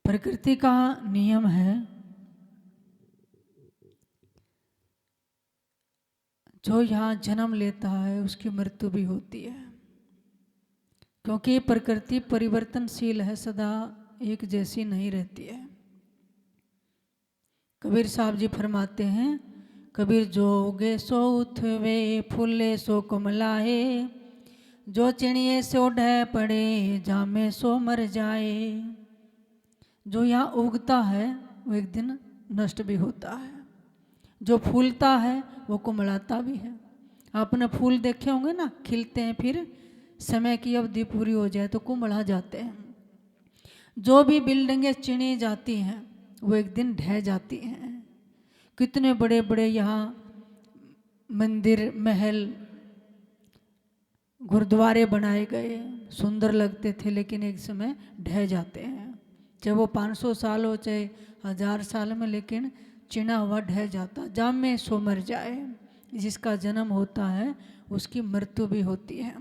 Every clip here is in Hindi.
प्रकृति का नियम है, जो यहाँ जन्म लेता है उसकी मृत्यु भी होती है, क्योंकि प्रकृति परिवर्तनशील है, सदा एक जैसी नहीं रहती है। कबीर साहब जी फरमाते हैं, कबीर जोगे सो उठवे फूले सो कमलाए, जो चिड़िए सो ढह पड़े जामे सो मर जाए। जो यहाँ उगता है वो एक दिन नष्ट भी होता है, जो फूलता है वो कुमलाता भी है। आपने फूल देखे होंगे ना, खिलते हैं फिर समय की अवधि पूरी हो जाए तो कुमला जाते हैं। जो भी बिल्डिंगें चिनी जाती हैं वो एक दिन ढह जाती हैं। कितने बड़े बड़े यहाँ मंदिर महल गुरुद्वारे बनाए गए, सुंदर लगते थे, लेकिन एक समय ढह जाते हैं। चाहे वो 500 साल हो चाहे 1000 साल में, लेकिन चिना हुआ ढह जाता। जामे सो मर जाए, जिसका जन्म होता है उसकी मृत्यु भी होती है।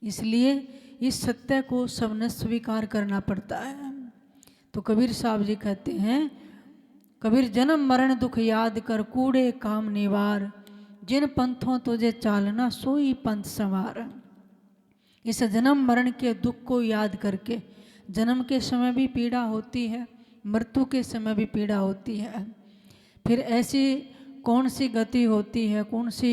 इसलिए इस सत्य को सबने स्वीकार करना पड़ता है। तो कबीर साहब जी कहते हैं, कबीर जन्म मरण दुख याद कर कूड़े काम निवार, जिन पंथों तुझे चालना सोई पंथ संवार। इस जन्म मरण के दुख को याद करके, जन्म के समय भी पीड़ा होती है, मृत्यु के समय भी पीड़ा होती है, फिर ऐसी कौन सी गति होती है, कौन सी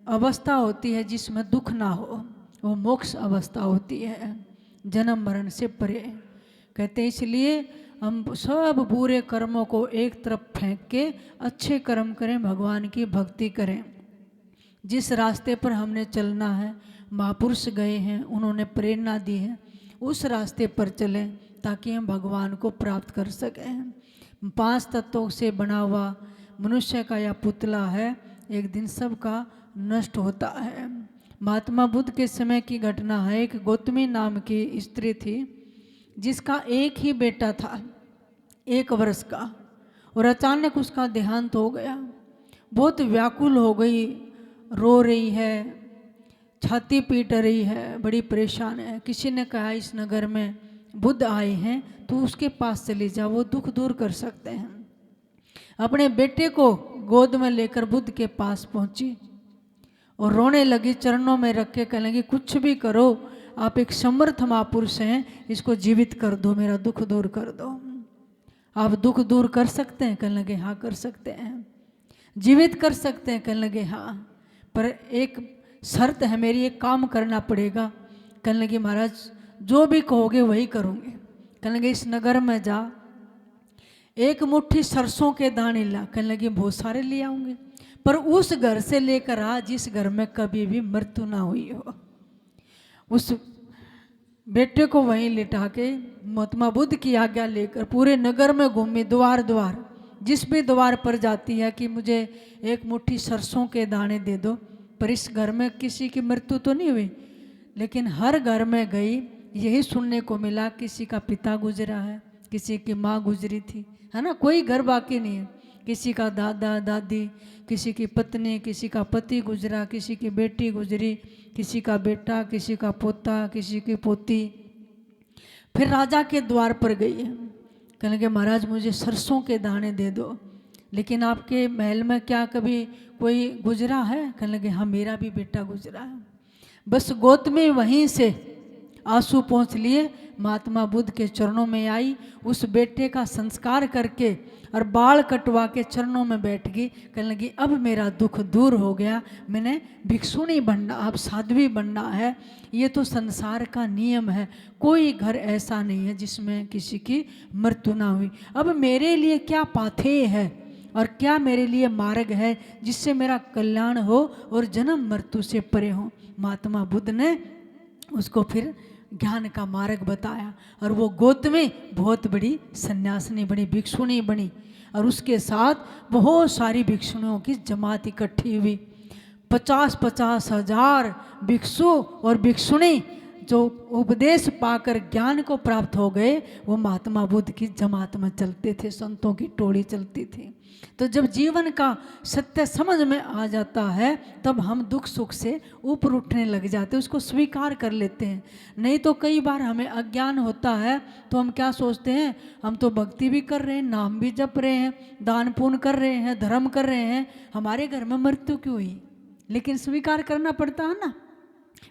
अवस्था होती है जिसमें दुख ना हो, वो मोक्ष अवस्था होती है, जन्म मरण से परे। कहते हैं इसलिए हम सब बुरे कर्मों को एक तरफ फेंक के अच्छे कर्म करें, भगवान की भक्ति करें। जिस रास्ते पर हमने चलना है, महापुरुष गए हैं, उन्होंने प्रेरणा दी है, उस रास्ते पर चलें ताकि हम भगवान को प्राप्त कर सकें। 5 तत्वों से बना हुआ मनुष्य का यह पुतला है, एक दिन सबका नष्ट होता है। महात्मा बुद्ध के समय की घटना है। एक गौतमी नाम की स्त्री थी जिसका एक ही बेटा था, 1 वर्ष का, और अचानक उसका देहांत हो गया। बहुत व्याकुल हो गई, रो रही है, छाती पीट रही है, बड़ी परेशान है। किसी ने कहा इस नगर में बुद्ध आए हैं तो उसके पास चली जा, वो दुख दूर कर सकते हैं। अपने बेटे को गोद में लेकर बुद्ध के पास पहुंची और रोने लगी, चरणों में रख के कहने लगी, कुछ भी करो, आप एक समर्थ महापुरुष हैं, इसको जीवित कर दो, मेरा दुख दूर कर दो। आप दुख दूर कर सकते हैं? कहने लगे हाँ कर सकते हैं। जीवित कर सकते हैं? कहने लगे हाँ, पर एक शर्त है मेरी, एक काम करना पड़ेगा। कहने लगे महाराज जो भी कहोगे वही करूँगे। कहने लगे इस नगर में जा, 1 मुट्ठी सरसों के दाने ला। कहने लगे बहुत सारे ले आऊँगे, पर उस घर से लेकर आ जिस घर में कभी भी मृत्यु ना हुई हो। उस बेटे को वहीं लिटा के महात्मा बुद्ध की आज्ञा लेकर पूरे नगर में घूमी, द्वार द्वार, जिस भी द्वार पर जाती है कि मुझे 1 मुट्ठी सरसों के दाने दे दो। पर इस घर में किसी की मृत्यु तो नहीं हुई, लेकिन हर घर में गई, यही सुनने को मिला, किसी का पिता गुजरा है, किसी की माँ गुजरी थी, है ना, कोई घर बाकी नहीं है। किसी का दादा दादी, किसी की पत्नी, किसी का पति गुजरा, किसी की बेटी गुजरी, किसी का बेटा, किसी का पोता, किसी की पोती। फिर राजा के द्वार पर गई है, कहने लगे महाराज मुझे सरसों के दाने दे दो, लेकिन आपके महल में क्या कभी कोई गुजरा है? कहने लगे हाँ मेरा भी बेटा गुजरा है। बस गौतमी वहीं से आंसू पहुँच लिए, महात्मा बुद्ध के चरणों में आई, उस बेटे का संस्कार करके और बाल कटवा के चरणों में बैठ गई। कहने लगी अब मेरा दुख दूर हो गया, मैंने भिक्षु नहीं बनना, अब साध्वी बनना है। ये तो संसार का नियम है, कोई घर ऐसा नहीं है जिसमें किसी की मृत्यु ना हुई। अब मेरे लिए क्या पाथेय है और क्या मेरे लिए मार्ग है जिससे मेरा कल्याण हो और जन्म मृत्यु से परे हो। महात्मा बुद्ध ने उसको फिर ज्ञान का मार्ग बताया और वो गौतमी बहुत बड़ी सन्यासिनी बनी, भिक्षुणी बनी, और उसके साथ बहुत सारी भिक्षुणियों की जमात इकट्ठी हुई। 50-50 हजार भिक्षु और भिक्षुणी जो उपदेश पाकर ज्ञान को प्राप्त हो गए वो महात्मा बुद्ध की जमात में चलते थे, संतों की टोली चलती थी। तो जब जीवन का सत्य समझ में आ जाता है तब हम दुख सुख से ऊपर उठने लग जाते हैं, उसको स्वीकार कर लेते हैं। नहीं तो कई बार हमें अज्ञान होता है तो हम क्या सोचते हैं, हम तो भक्ति भी कर रहे हैं, नाम भी जप रहे हैं, दान पुण्य कर रहे हैं, धर्म कर रहे हैं, हमारे घर में मृत्यु क्यों हुई? लेकिन स्वीकार करना पड़ता है ना,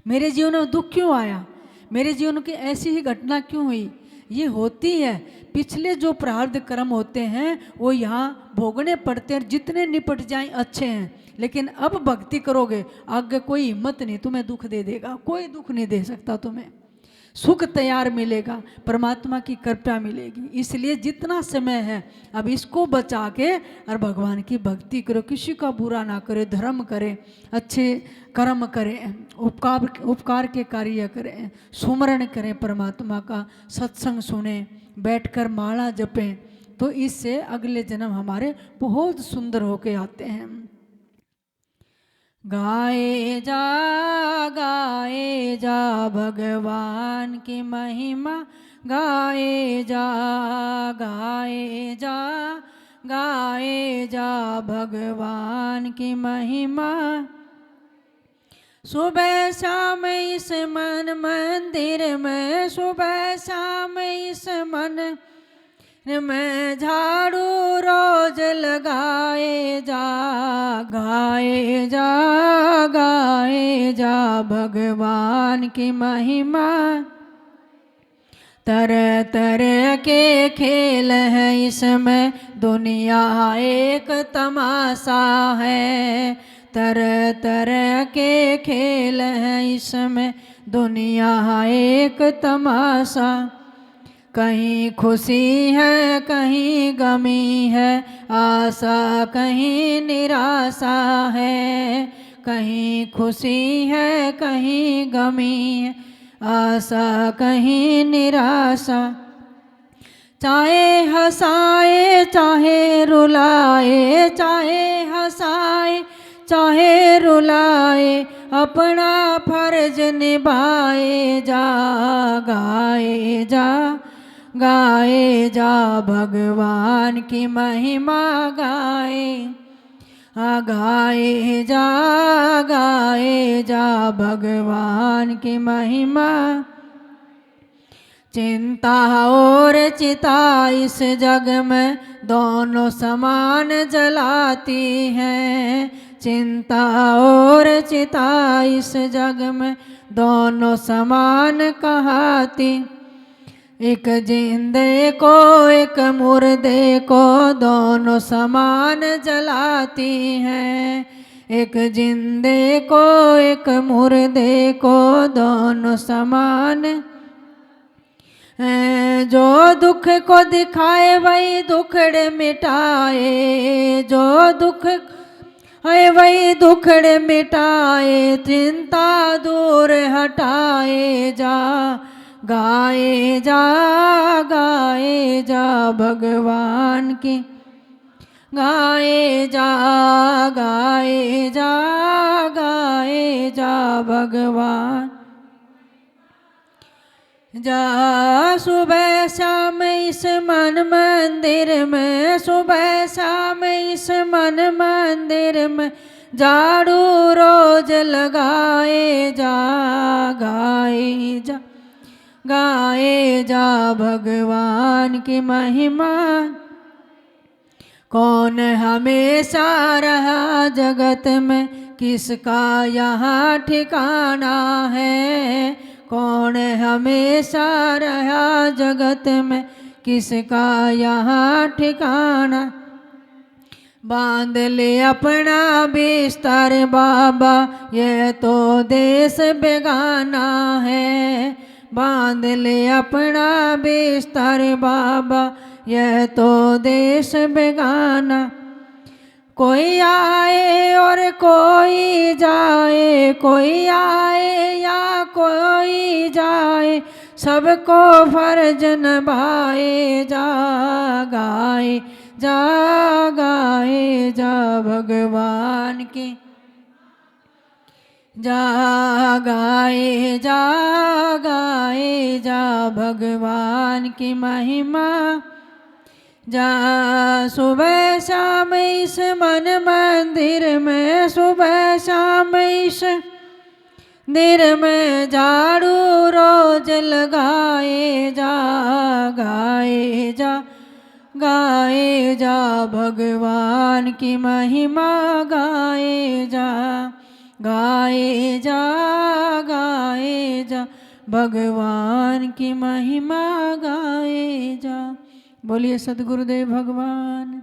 मेरे जीवन में दुख क्यों आया, मेरे जीवन की ऐसी ही घटना क्यों हुई? ये होती है, पिछले जो प्रारब्ध कर्म होते हैं वो यहाँ भोगने पड़ते हैं, जितने निपट जाएं अच्छे हैं। लेकिन अब भक्ति करोगे आगे कोई हिम्मत नहीं तुम्हें दुख दे देगा, कोई दुख नहीं दे सकता तुम्हें, सुख तैयार मिलेगा, परमात्मा की कृपा मिलेगी। इसलिए जितना समय है अब इसको बचा के और भगवान की भक्ति करो, किसी का बुरा ना करे, धर्म करें, अच्छे कर्म करें, उपकार के कार्य करें, सुमरण करें परमात्मा का, सत्संग सुने, बैठकर माला जपें, तो इससे अगले जन्म हमारे बहुत सुंदर होके आते हैं। गाए जा भगवान की महिमा, गाए जा भगवान की महिमा। सुबह शाम इस मन मंदिर में, सुबह शाम इस मन में झाड़ू रोज लगाए जा, गाए जा भगवान की महिमा। तरह तरह के खेल है इसमें, दुनिया एक तमाशा है। तरह तरह के खेल है इसमें, दुनिया एक तमाशा। कहीं खुशी है कहीं गमी है, आशा कहीं निराशा है। कहीं खुशी है कहीं गमी है, आशा कहीं निराशा। चाहे हंसाए चाहे रुलाए, चाहे हंसाए चाहे रुलाए, अपना फर्ज निभाए जा, गाए जा भगवान की महिमा गाए। गाए जा भगवान की महिमा। चिंता और चिता इस जग में दोनों समान जलाती हैं। चिंता और चिता इस जग में दोनों समान कहाती। एक जिंदे को एक मुर्दे को दोनों समान जलाती हैं। एक जिंदे को एक मुर्दे को दोनों समान। जो दुख को दिखाए वही दुखड़े मिटाए, जो दुख है वही दुखड़े मिटाए। चिंता दूर हटाए जा, गाए जा भगवान की। गाए जा भगवान। जा सुबह शाम इस मन मंदिर में, सुबह शाम इस मन मंदिर में झाड़ू रोज लगाए जा, गाए जा भगवान की महिमा। कौन हमेशा रहा जगत में, किसका यहाँ ठिकाना है। कौन हमेशा रहा जगत में, किसका यहाँ ठिकाना। बांध ले अपना बिस्तर बाबा, यह तो देश बेगाना है। बांध ले अपना बिस्तर बाबा, यह तो देश बेगाना। कोई आए और कोई जाए, कोई आए या कोई जाए, सबको फर्ज निभाए जा, गाए जा भगवान की। जा गाए जा, गाए जा भगवान की महिमा। जा सुबह शाम इस मन मंदिर में, सुबह शाम इस मंदिर में झाड़ू रोज लगाए जा, गाए जा, गाए जा भगवान की महिमा, गाए जा, गाए जा, गाए जा भगवान की महिमा, गाए जा। बोलिए सद्गुरुदेव भगवान।